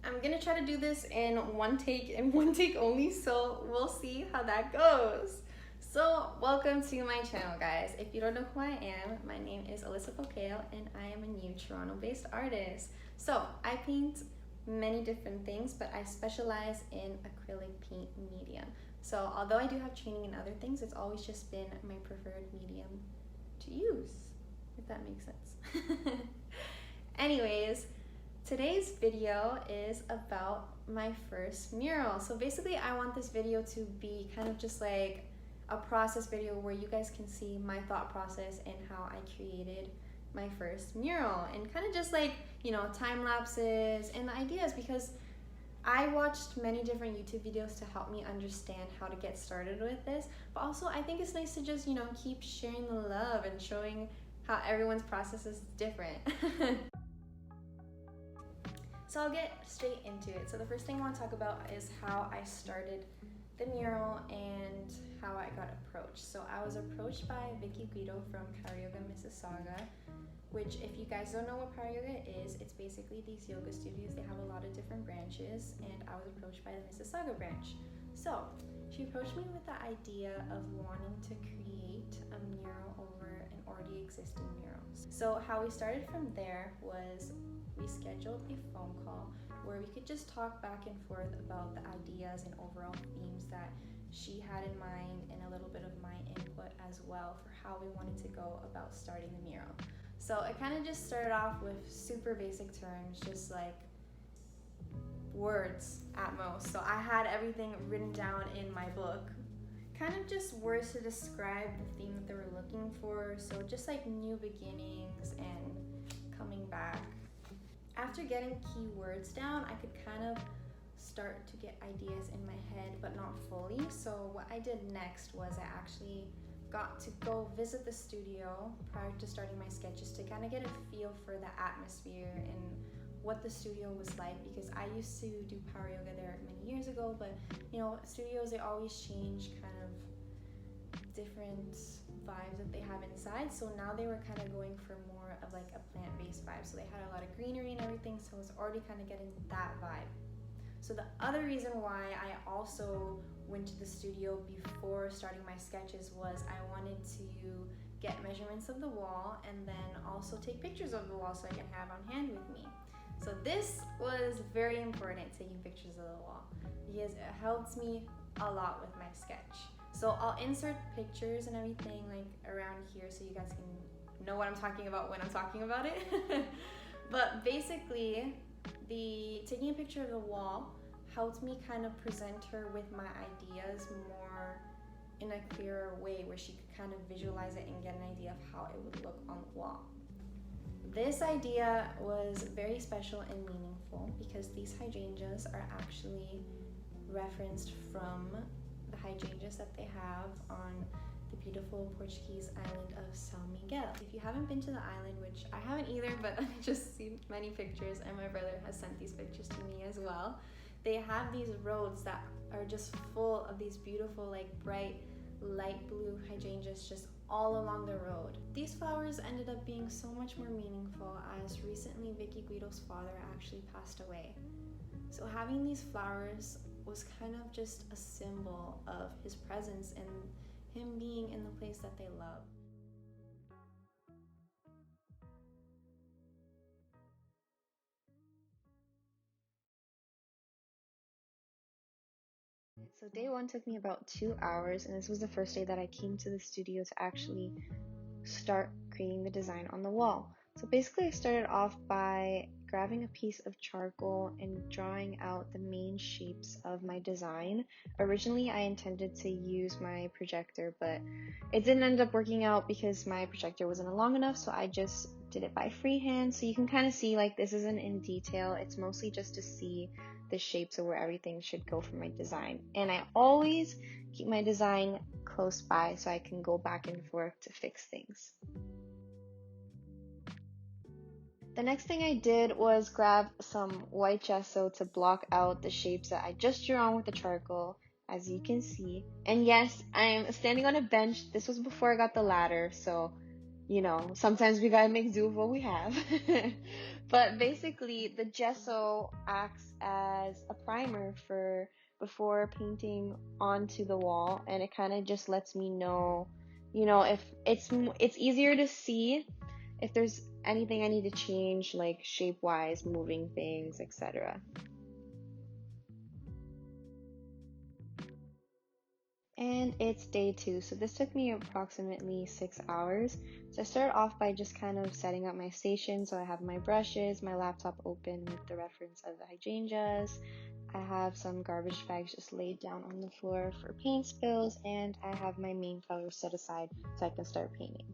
I'm gonna try to do this in one take and one take only, so we'll see how that goes. So, welcome to my channel, guys. If you don't know who I am, my name is Alyssa Falcao, and I am a new Toronto-based artist. So, I paint many different things, but I specialize in acrylic paint medium. So, although I do have training in other things, it's always just been my preferred medium to use, if that makes sense. Anyways, today's video is about my first mural. So basically I want this video to be kind of just like a process video where you guys can see my thought process and how I created my first mural, and kind of just like, you know, time lapses and the ideas, because I watched many different YouTube videos to help me understand how to get started with this, but also I think it's nice to just, you know, keep sharing the love and showing how everyone's process is different. So I'll get straight into it. So the first thing I want to talk about is how I started the mural and how I got approached. So I was approached by Vicky Guido from PowerYoga Mississauga, which, if you guys don't know what PowerYoga is, it's basically these yoga studios. They have a lot of different branches, and I was approached by the Mississauga branch. So she approached me with the idea of wanting to create a mural over an already existing mural. So how we started from there was we scheduled a phone call where we could just talk back and forth about the ideas and overall themes that she had in mind, and a little bit of my input as well for how we wanted to go about starting the mural. So it kind of just started off with super basic terms, just like words at most. So I had everything written down in my book, kind of just words to describe the theme that they were looking for. So just like new beginnings and coming back. After getting key words down, I could kind of start to get ideas in my head, but not fully. So what I did next was I actually got to go visit the studio prior to starting my sketches to kind of get a feel for the atmosphere and what the studio was like, because I used to do PowerYoga there many years ago, but you know, studios, they always change kind of different vibes that they have inside. So now they were kind of going for more of like a plant-based vibe. So they had a lot of greenery and everything, so I was already kind of getting that vibe. So the other reason why I also went to the studio before starting my sketches was I wanted to get measurements of the wall and then also take pictures of the wall so I can have on hand with me. So this was very important, taking pictures of the wall, because it helps me a lot with my sketch. So I'll insert pictures and everything like around here so you guys can know what I'm talking about when I'm talking about it. But basically, taking a picture of the wall helped me kind of present her with my ideas more in a clearer way, where she could kind of visualize it and get an idea of how it would look on the wall. This idea was very special and meaningful because these hydrangeas are actually referenced from the hydrangeas that they have on the beautiful Portuguese island of São Miguel. If you haven't been to the island, which I haven't either, but I've just seen many pictures, and my brother has sent these pictures to me as well, they have these roads that are just full of these beautiful, like bright light blue hydrangeas just all along the road. These flowers ended up being so much more meaningful as recently Vicky Guido's father actually passed away. So having these flowers was kind of just a symbol of his presence and him being in the place that they love. So day one took me about 2 hours, and this was the first day that I came to the studio to actually start creating the design on the wall. So basically I started off by grabbing a piece of charcoal and drawing out the main shapes of my design. Originally I intended to use my projector, but it didn't end up working out because my projector wasn't long enough, so I just did it by freehand. So you can kind of see, like, this isn't in detail, it's mostly just to see the shapes of where everything should go for my design. And I always keep my design close by so I can go back and forth to fix things. The next thing I did was grab some white gesso to block out the shapes that I just drew on with the charcoal, as you can see. And yes, I'm standing on a bench. This was before I got the ladder, so you know, sometimes we gotta make do with what we have. But basically, the gesso acts as primer for before painting onto the wall, and it kind of just lets me know, if it's easier to see if there's anything I need to change, like shape-wise, moving things, etc. And it's day 2, so this took me approximately 6 hours. So I started off by just kind of setting up my station. So I have my brushes, my laptop open with the reference of the hydrangeas. I have some garbage bags just laid down on the floor for paint spills, and I have my main colors set aside so I can start painting.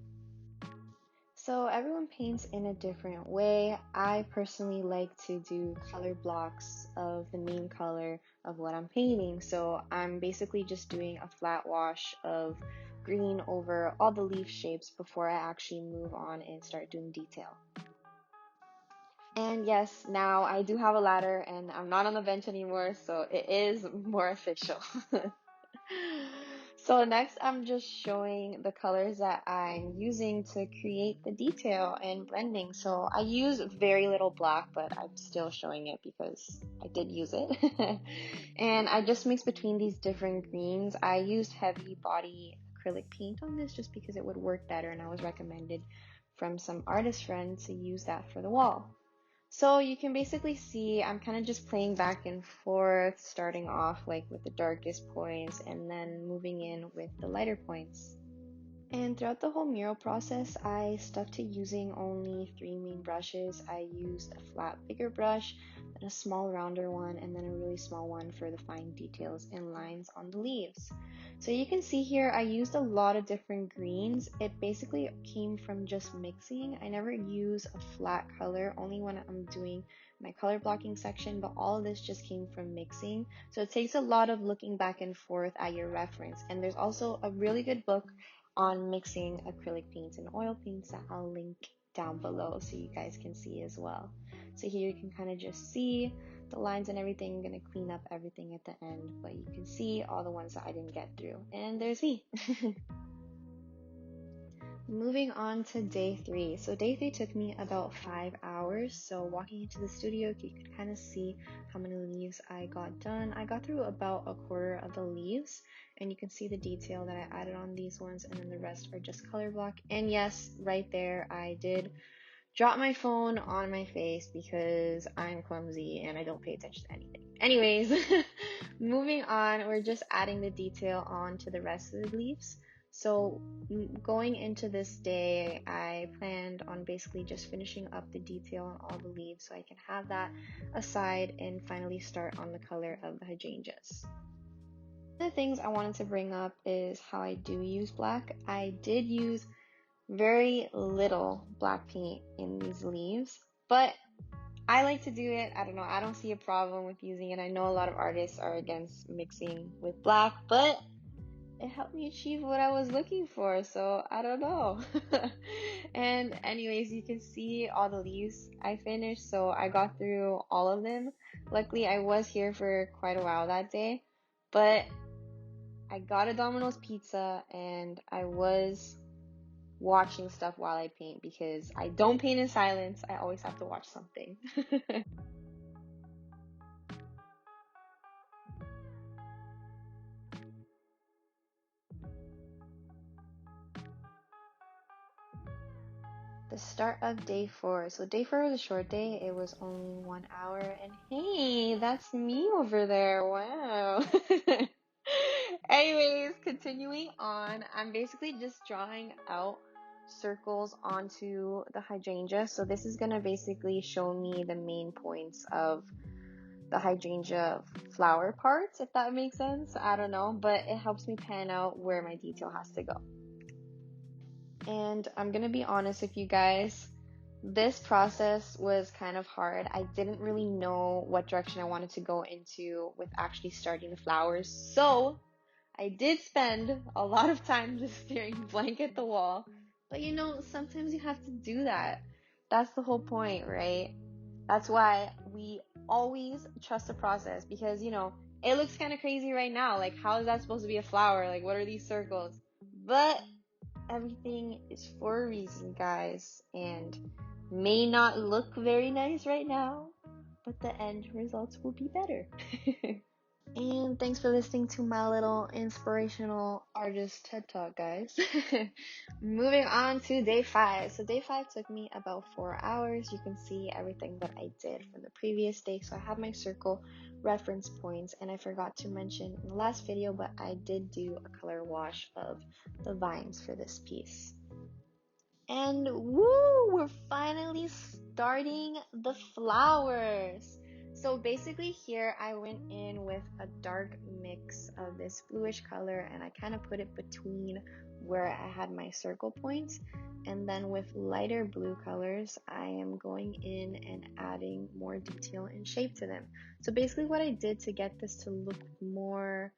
So everyone paints in a different way. I personally like to do color blocks of the main color of what I'm painting. So I'm basically just doing a flat wash of green over all the leaf shapes before I actually move on and start doing detail. And yes, now I do have a ladder and I'm not on the bench anymore, so it is more official. So next I'm just showing the colors that I'm using to create the detail and blending. So I use very little black, but I'm still showing it because I did use it. And I just mix between these different greens. I used heavy body acrylic paint on this just because it would work better, and I was recommended from some artist friends to use that for the wall. So you can basically see I'm kind of just playing back and forth, starting off like with the darkest points and then moving in with the lighter points. And throughout the whole mural process, I stuck to using only 3 main brushes. I used a flat, bigger brush, then a small, rounder one, and then a really small one for the fine details and lines on the leaves. So you can see here, I used a lot of different greens. It basically came from just mixing. I never use a flat color, only when I'm doing my color blocking section, but all of this just came from mixing. So it takes a lot of looking back and forth at your reference. And there's also a really good book on mixing acrylic paints and oil paints that I'll link down below so you guys can see as well. So here you can kind of just see the lines and everything. I'm going to clean up everything at the end, but you can see all the ones that I didn't get through. And there's me. Moving on to day 3. So day 3 took me about 5 hours. So walking into the studio, you could kind of see how many leaves I got done. I got through about a quarter of the leaves, and you can see the detail that I added on these ones, and then the rest are just color block. And yes, right there, I did drop my phone on my face because I'm clumsy and I don't pay attention to anything. Anyways, moving on, we're just adding the detail on to the rest of the leaves. So going into this day, I planned on basically just finishing up the detail on all the leaves so I can have that aside and finally start on the color of the hydrangeas. One of the things I wanted to bring up is how I do use black. I did use very little black paint in these leaves, but I like to do it. I don't know, I don't see a problem with using it. I know a lot of artists are against mixing with black, but it helped me achieve what I was looking for, so I don't know. And anyways, you can see all the leaves I finished, so I got through all of them. Luckily, I was here for quite a while that day, but I got a Domino's pizza and I was watching stuff while I paint because I don't paint in silence. I always have to watch something. The start of day 4. So day 4 was a short day. It was only 1 hour. And hey, that's me over there. Wow. Anyways, continuing on, I'm basically just drawing out circles onto the hydrangea. So this is going to basically show me the main points of the hydrangea flower parts, if that makes sense. I don't know, but it helps me pan out where my detail has to go. And I'm gonna be honest with you guys, this process was kind of hard. I didn't really know what direction I wanted to go into with actually starting the flowers. So I did spend a lot of time just staring blank at the wall. But sometimes you have to do that. That's the whole point, right? That's why we always trust the process because, it looks kind of crazy right now. Like, how is that supposed to be a flower? Like, what are these circles? But everything is for a reason, guys, and may not look very nice right now, but the end results will be better. And thanks for listening to my little inspirational artist TED Talk, guys. Moving on to day 5. So day 5 took me about 4 hours. You can see everything that I did from the previous day. So I have my circle reference points, and I forgot to mention in the last video, but I did do a color wash of the vines for this piece. And woo, we're finally starting the flowers. So basically here I went in with a dark mix of this bluish color, and I kind of put it between where I had my circle points. And then with lighter blue colors, I am going in and adding more detail and shape to them. So basically what I did to get this to look more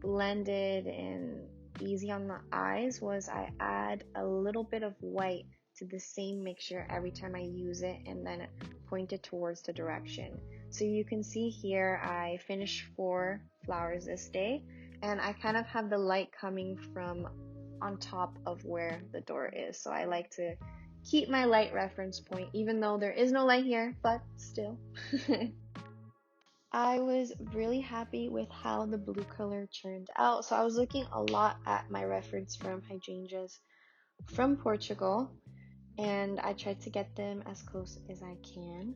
blended and easy on the eyes was I add a little bit of white to the same mixture every time I use it, and then point it towards the direction. So you can see here I finished 4 flowers this day, and I kind of have the light coming from on top of where the door is. So I like to keep my light reference point, even though there is no light here, but still. I was really happy with how the blue color turned out. So I was looking a lot at my reference from hydrangeas from Portugal, and I tried to get them as close as I can,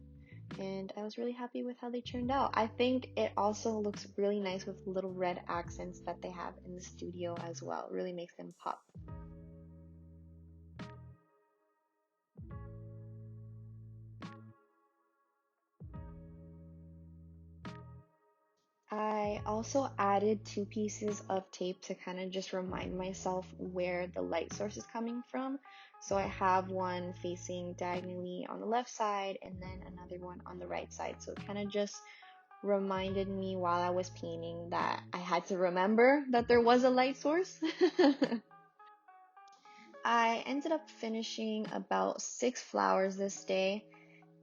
and I was really happy with how they turned out. I think it also looks really nice with little red accents that they have in the studio as well. It really makes them pop. I also added 2 pieces of tape to kind of just remind myself where the light source is coming from. So I have one facing diagonally on the left side and then another one on the right side. So it kind of just reminded me while I was painting that I had to remember that there was a light source. I ended up finishing about 6 flowers this day,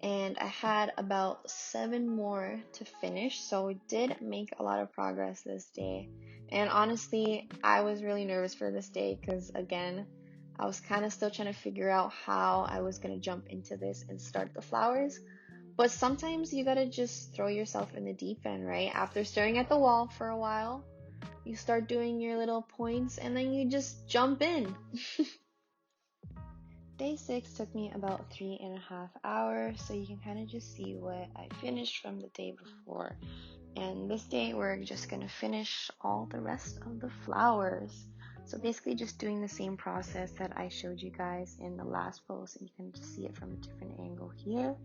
and I had about 7 more to finish, so I did make a lot of progress this day. And honestly, I was really nervous for this day because, again, I was kind of still trying to figure out how I was going to jump into this and start the flowers. But sometimes you gotta just throw yourself in the deep end, right? After staring at the wall for a while, you start doing your little points and then you just jump in. Day 6 took me about 3.5 hours, so you can kind of just see what I finished from the day before. And this day we're just gonna finish all the rest of the flowers. So basically just doing the same process that I showed you guys in the last post, and you can just see it from a different angle here.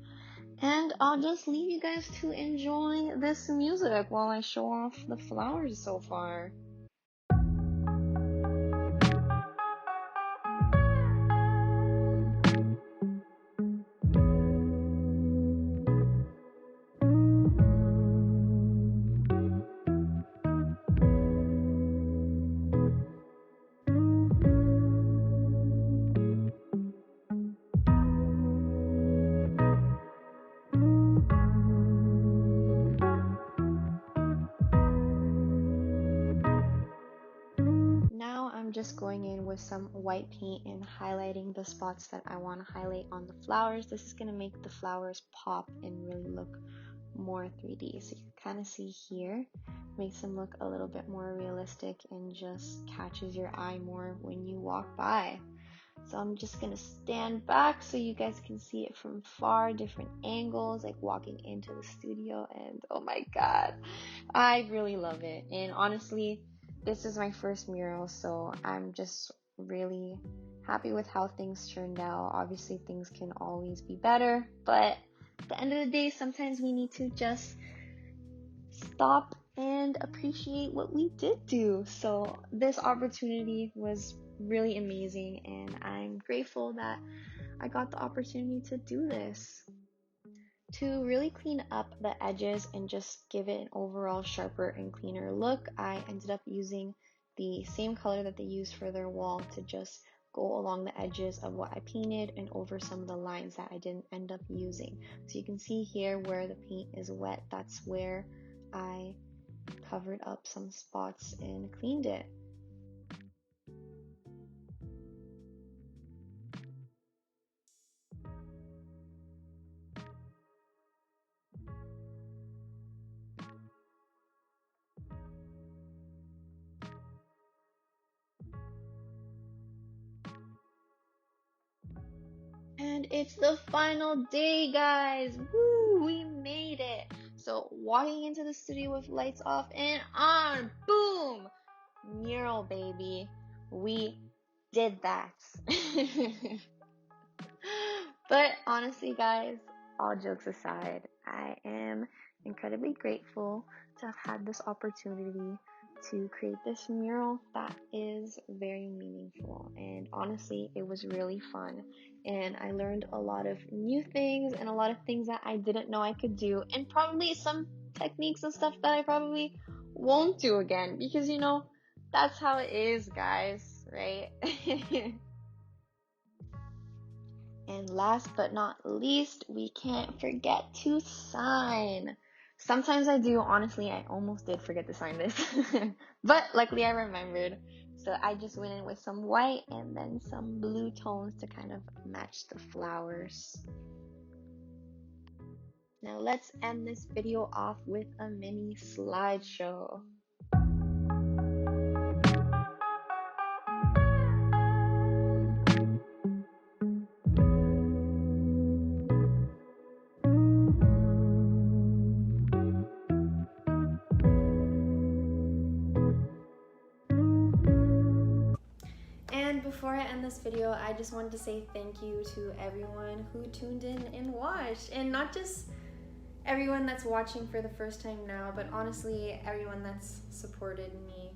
And I'll just leave you guys to enjoy this music while I show off the flowers so far. Now I'm just going in with some white paint and highlighting the spots that I want to highlight on the flowers. This is going to make the flowers pop and really look more 3D. So you can kind of see here, makes them look a little bit more realistic and just catches your eye more when you walk by. So I'm just going to stand back so you guys can see it from far, different angles, like walking into the studio, and oh my god, I really love it. And honestly, this is my first mural, so I'm just really happy with how things turned out. Obviously, things can always be better, but at the end of the day, sometimes we need to just stop and appreciate what we did do. So this opportunity was really amazing, and I'm grateful that I got the opportunity to do this. To really clean up the edges and just give it an overall sharper and cleaner look, I ended up using the same color that they used for their wall to just go along the edges of what I painted and over some of the lines that I didn't end up using. So you can see here where the paint is wet, that's where I covered up some spots and cleaned it. It's the final day, guys. Woo, we made it. So walking into the studio with lights off and on, boom, mural, baby. We did that. But honestly, guys, all jokes aside, I am incredibly grateful to have had this opportunity to create this mural that is very meaningful. And honestly, it was really fun. And I learned a lot of new things and a lot of things that I didn't know I could do, and probably some techniques and stuff that I probably won't do again, because that's how it is, guys, right? And last but not least, we can't forget to sign. Sometimes I do. Honestly, I almost did forget to sign this. But luckily I remembered. So I just went in with some white and then some blue tones to kind of match the flowers. Now let's end this video off with a mini slideshow. And before I end this video, I just wanted to say thank you to everyone who tuned in and watched. And not just everyone that's watching for the first time now, but honestly, everyone that's supported me.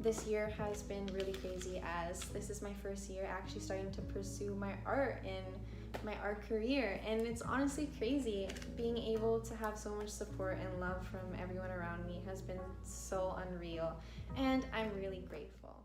This year has been really crazy, as this is my first year actually starting to pursue my art and my art career. And it's honestly crazy. Being able to have so much support and love from everyone around me has been so unreal. And I'm really grateful.